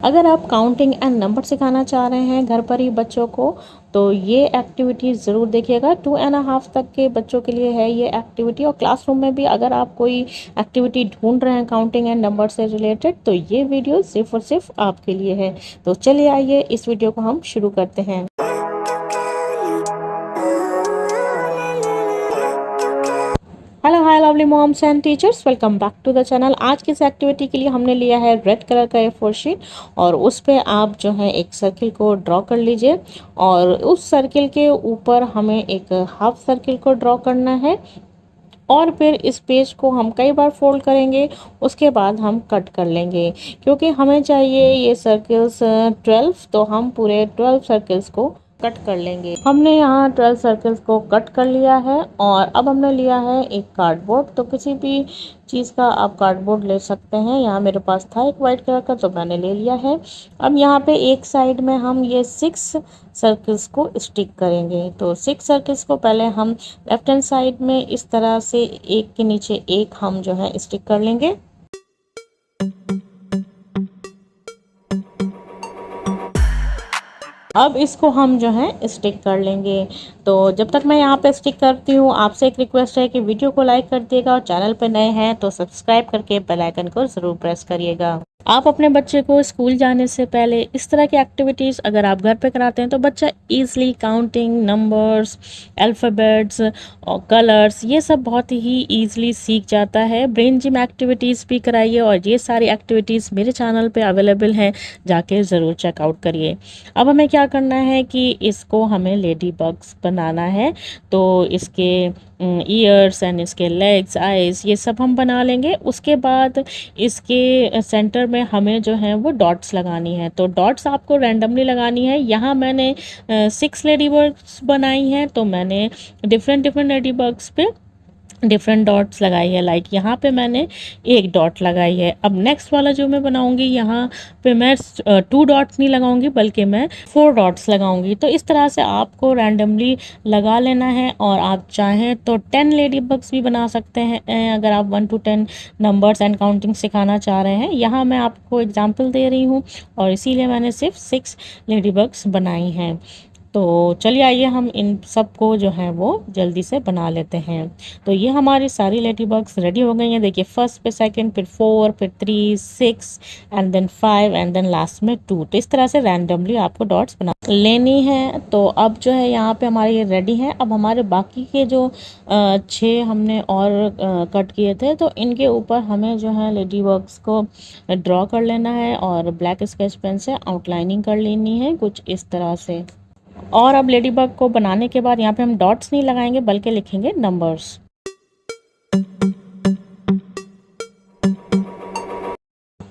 अगर आप counting and number सिखाना चाह रहे हैं घर पर ही बच्चों को, तो ये एक्टिविटी ज़रूर देखिएगा। 2.5 तक के बच्चों के लिए है ये एक्टिविटी। और क्लासरूम में भी अगर आप कोई एक्टिविटी ढूंढ रहे हैं काउंटिंग एंड नंबर से रिलेटेड, तो ये वीडियो सिर्फ और सिर्फ आपके लिए है। तो चलिए आइए इस वीडियो को हम शुरू करते हैं। Hello hi lovely moms and teachers, welcome back to the channel. आज की इस एक्टिविटी के लिए हमने लिया है रेड कलर का A4 शीट, और उस पे आप जो है एक सर्किल को ड्रॉ कर लीजिए। और उस सर्किल के ऊपर हमें एक हाफ सर्किल को ड्रॉ करना है, और फिर इस पेज को हम कई बार फोल्ड करेंगे। उसके बाद हम कट कर लेंगे, क्योंकि हमें चाहिए ये सर्कल्स 12, तो हम पूरे 12 सर्कल्स को कट कर लेंगे। हमने यहाँ 12 सर्कल्स को कट कर लिया है। और अब हमने लिया है एक कार्डबोर्ड, तो किसी भी चीज़ का आप कार्डबोर्ड ले सकते हैं। यहाँ मेरे पास था एक वाइट कलर का, तो मैंने ले लिया है। अब यहाँ पे एक साइड में हम ये 6 सर्कल्स को स्टिक करेंगे। तो 6 सर्कल्स को पहले हम लेफ्ट हैंड साइड में इस तरह से एक के नीचे एक हम जो है स्टिक कर लेंगे। अब इसको हम जो है स्टिक कर लेंगे। तो जब तक मैं यहाँ पे स्टिक करती हूँ, आपसे एक रिक्वेस्ट है कि वीडियो को लाइक कर दिएगा, और चैनल पे नए हैं तो सब्सक्राइब करके बेल आइकन को ज़रूर प्रेस करिएगा। आप अपने बच्चे को स्कूल जाने से पहले इस तरह की एक्टिविटीज़ अगर आप घर पे कराते हैं, तो बच्चा ईज़िली काउंटिंग, नंबर्स, अल्फ़ाबेट्स और कलर्स, ये सब बहुत ही ईज़िली सीख जाता है। ब्रेन जिम एक्टिविटीज़ भी कराइए, और ये सारी एक्टिविटीज़ मेरे चैनल पे अवेलेबल हैं, जाके ज़रूर चेकआउट करिए। अब हमें क्या करना है कि इसको हमें लेडी बग्स बनाना है। तो इसके ईयर्स एंड इसके लेग्स, आइज़, ये सब हम बना लेंगे। उसके बाद इसके सेंटर में हमें जो है वो डॉट्स लगानी है। तो डॉट्स आपको रैंडमली लगानी है। यहाँ मैंने 6 लेडी बग्स बनाई हैं, तो मैंने डिफरेंट लेडी बग्स पे डिफरेंट डॉट्स लगाई है। लाइक यहाँ पे मैंने एक डॉट लगाई है। अब नेक्स्ट वाला जो मैं बनाऊंगी, यहाँ पे मैं 2 डॉट्स नहीं लगाऊंगी, बल्कि मैं 4 डॉट्स लगाऊंगी। तो इस तरह से आपको रैंडमली लगा लेना है। और आप चाहें तो 10 लेडी बग्स भी बना सकते हैं, अगर आप 1 to 10 नंबर्स एंड काउंटिंग सिखाना चाह रहे हैं। यहाँ मैं आपको एग्जाम्पल दे रही हूँ, और इसीलिए मैंने सिर्फ 6 लेडी बग्स बनाई हैं। तो चलिए आइए हम इन सब को जो है वो जल्दी से बना लेते हैं। तो ये हमारी सारी लेडी बग्स रेडी हो गई हैं। देखिए, फर्स्ट पे सेकंड, फिर 4, फिर 3, 6 and then 5 and then last में 2। तो इस तरह से रैंडमली आपको डॉट्स बना लेनी है। तो अब जो है यहाँ पे हमारे ये रेडी हैं। अब हमारे बाकी के जो 6 हमने और कट किए थे, तो इनके ऊपर हमें जो है लेडी बग्स को ड्रॉ कर लेना है, और ब्लैक स्केच पेन से आउटलाइनिंग कर लेनी है कुछ इस तरह से। और अब लेडीबग को बनाने के बाद यहाँ पे हम डॉट्स नहीं लगाएंगे, बल्कि लिखेंगे नंबर्स।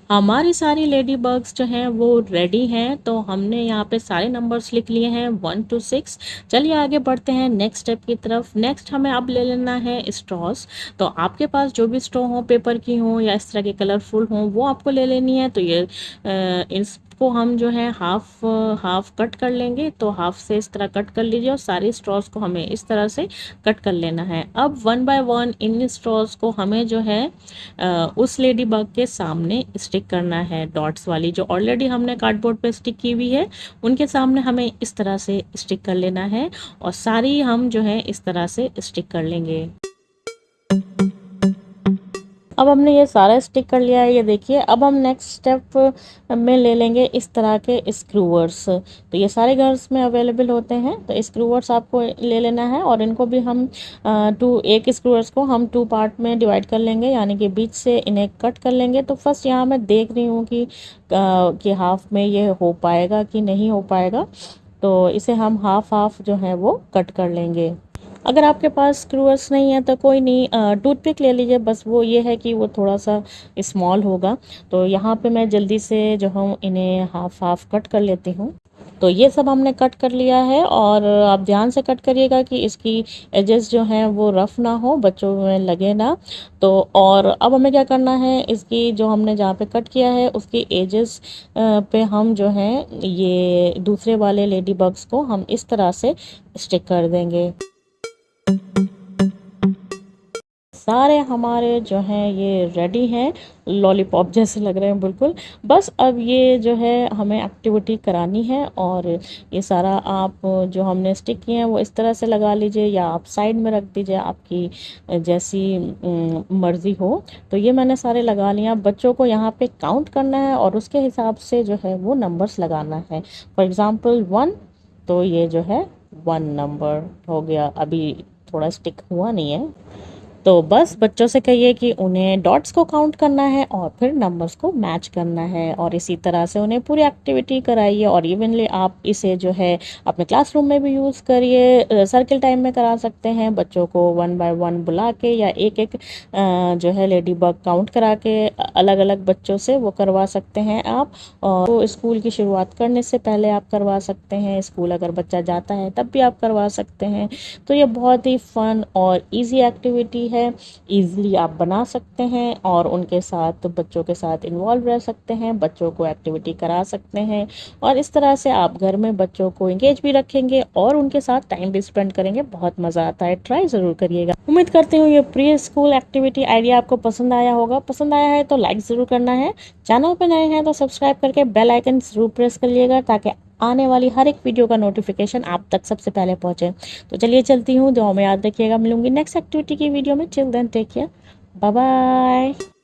हमारी सारी लेडी बग्स जो हैं वो रेडी हैं। तो हमने यहाँ पे सारे नंबर्स लिख लिए हैं 1 to 6। चलिए आगे बढ़ते हैं नेक्स्ट स्टेप की तरफ। नेक्स्ट हमें अब ले लेना है स्ट्रॉस। तो आपके पास जो भी स्ट्रॉ हो, पेपर की हो या इस तरह के कलरफुल हो, वो आपको ले लेनी है। तो ये इसको हम जो है हाफ हाफ कट कर लेंगे। तो हाफ से इस तरह कट कर लीजिए, और सारे स्ट्रॉस को हमें इस तरह से कट कर लेना है। अब 1 by 1 इन स्ट्रॉस को हमें जो है उस लेडी बग के सामने स्टिक करना है। डॉट्स वाली जो ऑलरेडी हमने कार्डबोर्ड पे स्टिक की हुई है, उनके सामने हमें इस तरह से स्टिक कर लेना है, और सारी हम जो है इस तरह से स्टिक कर लेंगे। अब हमने ये सारा स्टिक कर लिया है, ये देखिए। अब हम नेक्स्ट स्टेप में ले लेंगे इस तरह के स्क्रूवर्स। तो ये सारे घर्स में अवेलेबल होते हैं। तो स्क्रूवर्स आपको ले लेना है, और इनको भी हम एक स्क्रूवर्स को हम 2 पार्ट में डिवाइड कर लेंगे, यानी कि बीच से इन्हें कट कर लेंगे। तो फर्स्ट यहाँ मैं देख रही हूँ कि हाफ में ये हो पाएगा कि नहीं हो पाएगा। तो इसे हम हाफ हाफ जो है वो कट कर लेंगे। अगर आपके पास स्क्रूअर्स नहीं है तो कोई नहीं, टूथपिक ले लीजिए। बस वो ये है कि वो थोड़ा सा स्मॉल होगा। तो यहाँ पे मैं जल्दी से जो हूँ इन्हें हाफ हाफ कट कर लेती हूँ। तो ये सब हमने कट कर लिया है, और आप ध्यान से कट करिएगा कि इसकी एजेस जो हैं वो रफ़ ना हो, बच्चों में लगे ना। तो और अब हमें क्या करना है, इसकी जो हमने जहाँ पे कट किया है उसकी एजेस पे हम जो है ये दूसरे वाले लेडी बग्स को हम इस तरह से स्टिक कर देंगे। सारे हमारे जो हैं ये रेडी हैं, लॉलीपॉप जैसे लग रहे हैं बिल्कुल। बस अब ये जो है हमें एक्टिविटी करानी है, और ये सारा आप जो हमने स्टिक किए हैं वो इस तरह से लगा लीजिए, या आप साइड में रख दीजिए, आपकी जैसी मर्ज़ी हो। तो ये मैंने सारे लगा लिया। बच्चों को यहाँ पे काउंट करना है और उसके हिसाब से जो है वो नंबर्स लगाना है। फॉर एग्ज़ाम्पल 1, तो ये जो है 1 नंबर हो गया। अभी थोड़ा स्टिक हुआ नहीं है, तो बस बच्चों से कहिए कि उन्हें डॉट्स को काउंट करना है और फिर नंबर्स को मैच करना है, और इसी तरह से उन्हें पूरी एक्टिविटी कराइए। और इवनली आप इसे जो है अपने क्लासरूम में भी यूज़ करिए, सर्किल टाइम में करा सकते हैं। बच्चों को 1 बाय 1 बुला के या एक एक जो है लेडी बग काउंट करा के अलग अलग बच्चों से वो करवा सकते हैं आप। और तो स्कूल की शुरुआत करने से पहले आप करवा सकते हैं, स्कूल अगर बच्चा जाता है तब भी आप करवा सकते हैं। तो ये बहुत ही फ़न और इजी एक्टिविटी है, इजीली आप बना सकते हैं और उनके साथ, बच्चों के साथ इन्वॉल्व रह सकते हैं, बच्चों को एक्टिविटी करा सकते हैं, और इस तरह से आप घर में बच्चों को एंगेज भी रखेंगे और उनके साथ टाइम भी स्पेंड करेंगे। बहुत मज़ा आता है, ट्राई ज़रूर करिएगा। उम्मीद करती हूँ ये प्री स्कूल एक्टिविटी आइडिया आपको पसंद आया होगा। पसंद आया है तो लाइक ज़रूर करना है, चैनल पर नए हैं तो सब्सक्राइब करके बेल आइकन ज़रूर प्रेस करिएगा, ताकि आने वाली हर एक वीडियो का नोटिफिकेशन आप तक सबसे पहले पहुंचे। तो चलिए चलती हूँ, दुआ में याद रखिएगा। मिलूंगी नेक्स्ट एक्टिविटी की वीडियो में। Till then take care, bye bye.